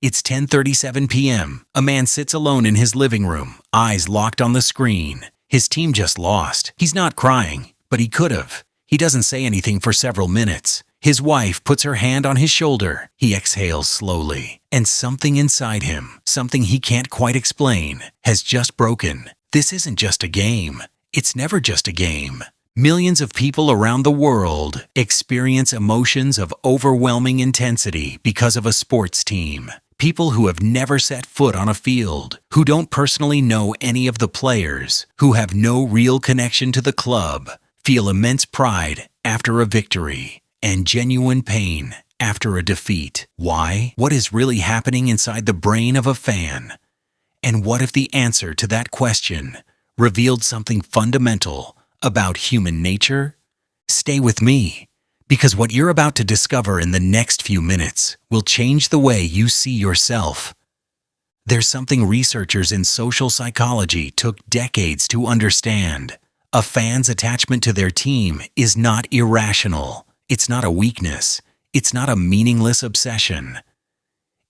It's 10:37 p.m. A man sits alone in his living room, eyes locked on the screen. His team just lost. He's not crying, but he could have. He doesn't say anything for several minutes. His wife puts her hand on his shoulder. He exhales slowly. And something inside him, something he can't quite explain, has just broken. This isn't just a game. It's never just a game. Millions of people around the world experience emotions of overwhelming intensity because of a sports team. People who have never set foot on a field, who don't personally know any of the players, who have no real connection to the club, feel immense pride after a victory and genuine pain after a defeat. Why? What is really happening inside the brain of a fan? And what if the answer to that question revealed something fundamental about human nature? Stay with me, because what you're about to discover in the next few minutes will change the way you see yourself. There's something researchers in social psychology took decades to understand. A fan's attachment to their team is not irrational. It's not a weakness. It's not a meaningless obsession.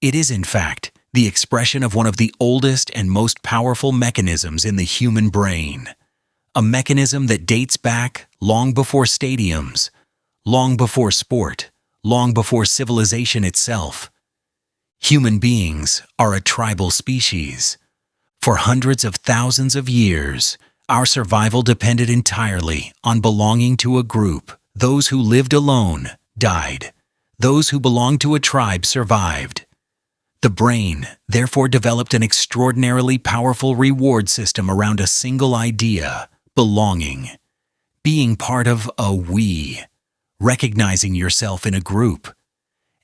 It is, in fact, the expression of one of the oldest and most powerful mechanisms in the human brain. A mechanism that dates back long before stadiums, long before sport, long before civilization itself. Human beings are a tribal species. For hundreds of thousands of years, our survival depended entirely on belonging to a group. Those who lived alone died. Those who belonged to a tribe survived. The brain, therefore, developed an extraordinarily powerful reward system around a single idea: belonging, being part of a we, recognizing yourself in a group.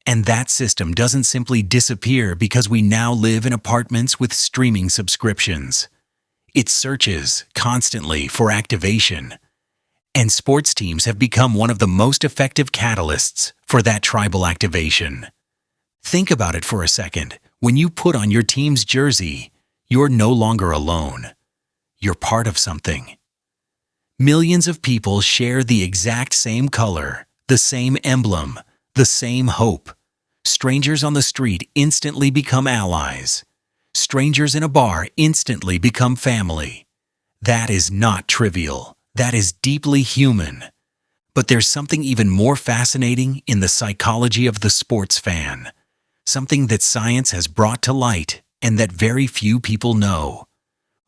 And that system doesn't simply disappear because we now live in apartments with streaming subscriptions. It searches constantly for activation. And sports teams have become one of the most effective catalysts for that tribal activation. Think about it for a second. When you put on your team's jersey, you're no longer alone. You're part of something. Millions of people share the exact same color, the same emblem, the same hope. Strangers on the street instantly become allies. Strangers in a bar instantly become family. That is not trivial. That is deeply human. But there's something even more fascinating in the psychology of the sports fan. Something that science has brought to light and that very few people know.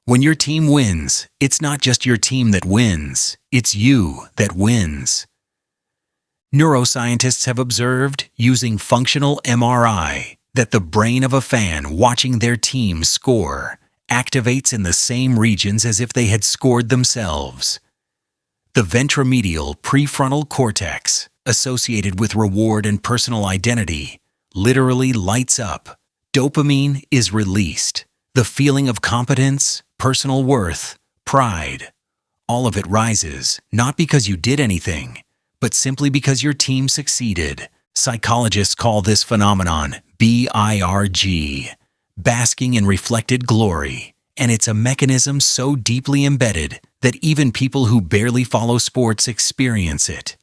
When your team wins, it's not just your team that wins, it's you that wins. Neuroscientists have observed, using functional MRI, that the brain of a fan watching their team score activates in the same regions as if they had scored themselves. The ventromedial prefrontal cortex, associated with reward and personal identity, literally lights up. Dopamine is released. The feeling of competence, personal worth, pride, all of it rises, not because you did anything, but simply because your team succeeded. Psychologists call this phenomenon BIRG, basking in reflected glory, and it's a mechanism so deeply embedded that even people who barely follow sports experience it.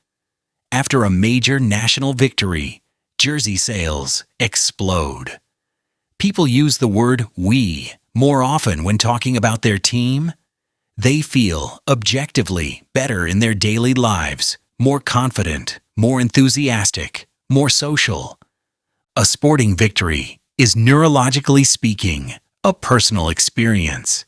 After a major national victory, jersey sales explode. People use the word "we" more often when talking about their team. They feel objectively better in their daily lives, more confident, more enthusiastic, more social. A sporting victory is, neurologically speaking, a personal experience.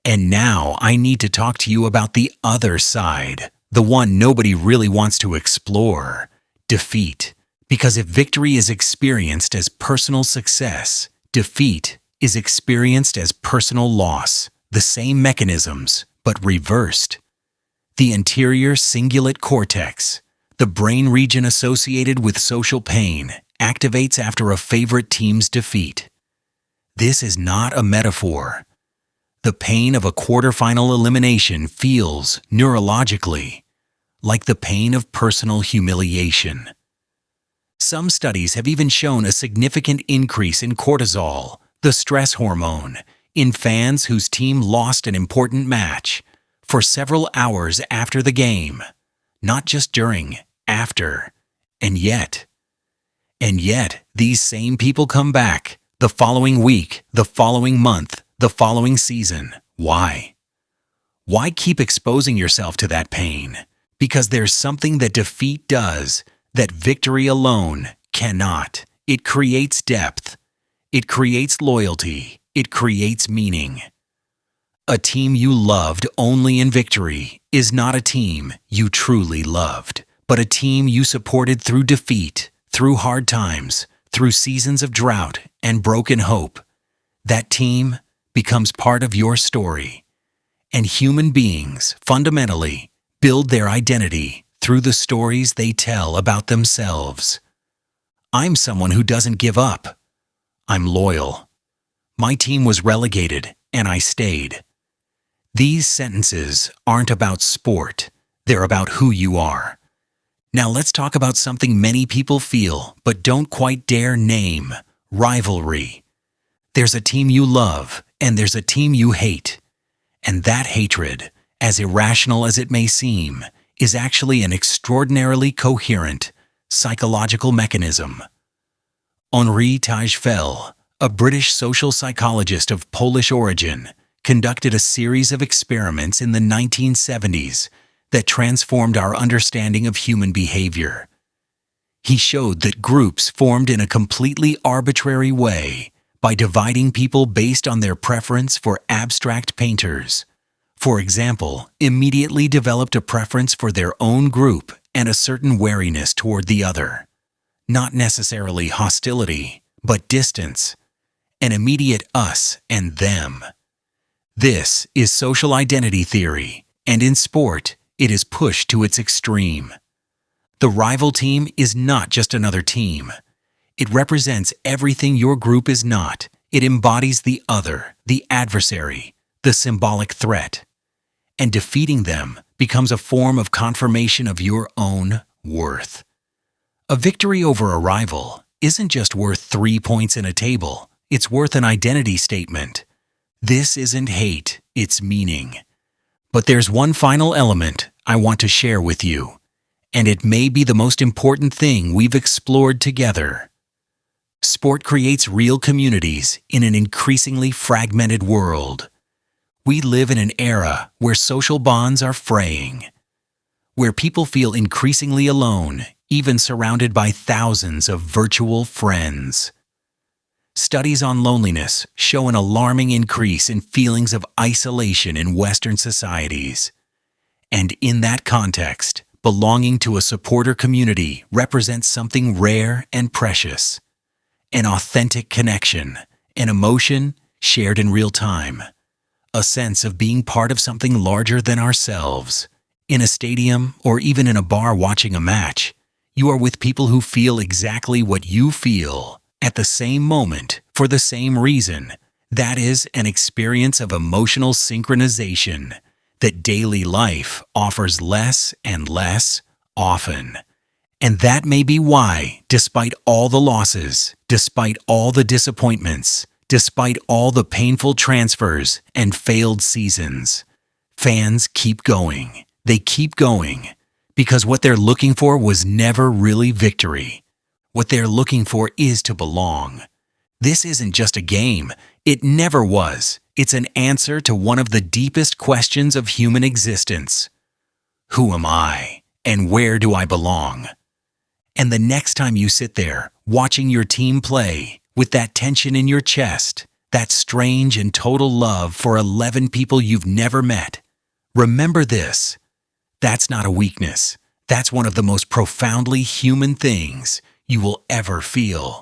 And now I need to talk to you about the other side, the one nobody really wants to explore: defeat. Because if victory is experienced as personal success, defeat is experienced as personal loss. The same mechanisms, but reversed. The anterior cingulate cortex, the brain region associated with social pain, activates after a favorite team's defeat. This is not a metaphor. The pain of a quarterfinal elimination feels, neurologically, like the pain of personal humiliation. Some studies have even shown a significant increase in cortisol, the stress hormone, in fans whose team lost an important match, for several hours after the game, not just during, after. And yet, these same people come back, the following week, the following month, the following season. Why? Why keep exposing yourself to that pain? Because there's something that defeat does that victory alone cannot. It creates depth. It creates loyalty. It creates meaning. A team you loved only in victory is not a team you truly loved, but a team you supported through defeat, through hard times, through seasons of drought and broken hope. That team becomes part of your story. And human beings, fundamentally, build their identity through the stories they tell about themselves. I'm someone who doesn't give up. I'm loyal. My team was relegated, and I stayed. These sentences aren't about sport. They're about who you are. Now let's talk about something many people feel but don't quite dare name: rivalry. There's a team you love, and there's a team you hate. And that hatred, as irrational as it may seem, is actually an extraordinarily coherent psychological mechanism. Henri Tajfel, a British social psychologist of Polish origin, conducted a series of experiments in the 1970s that transformed our understanding of human behavior. He showed that groups formed in a completely arbitrary way by dividing people based on their preference for abstract painters, for example, immediately developed a preference for their own group and a certain wariness toward the other. Not necessarily hostility, but distance, an immediate us and them. This is social identity theory, and in sport, it is pushed to its extreme. The rival team is not just another team. It represents everything your group is not. It embodies the other, the adversary, the symbolic threat. And defeating them becomes a form of confirmation of your own worth. A victory over a rival isn't just worth 3 points in a table. It's worth an identity statement. This isn't hate, it's meaning. But there's one final element I want to share with you, and it may be the most important thing we've explored together. Sport creates real communities in an increasingly fragmented world. We live in an era where social bonds are fraying, where people feel increasingly alone, even surrounded by thousands of virtual friends. Studies on loneliness show an alarming increase in feelings of isolation in Western societies. And in that context, belonging to a supporter community represents something rare and precious. An authentic connection, an emotion shared in real time, a sense of being part of something larger than ourselves. In a stadium or even in a bar watching a match, you are with people who feel exactly what you feel at the same moment for the same reason. That is an experience of emotional synchronization that daily life offers less and less often. And that may be why, despite all the losses, despite all the disappointments, despite all the painful transfers and failed seasons, fans keep going. They keep going because what they're looking for was never really victory. What they're looking for is to belong. This isn't just a game. It never was. It's an answer to one of the deepest questions of human existence. Who am I, and where do I belong? And the next time you sit there, watching your team play, with that tension in your chest, that strange and total love for 11 people you've never met, remember this. That's not a weakness. That's one of the most profoundly human things you will ever feel.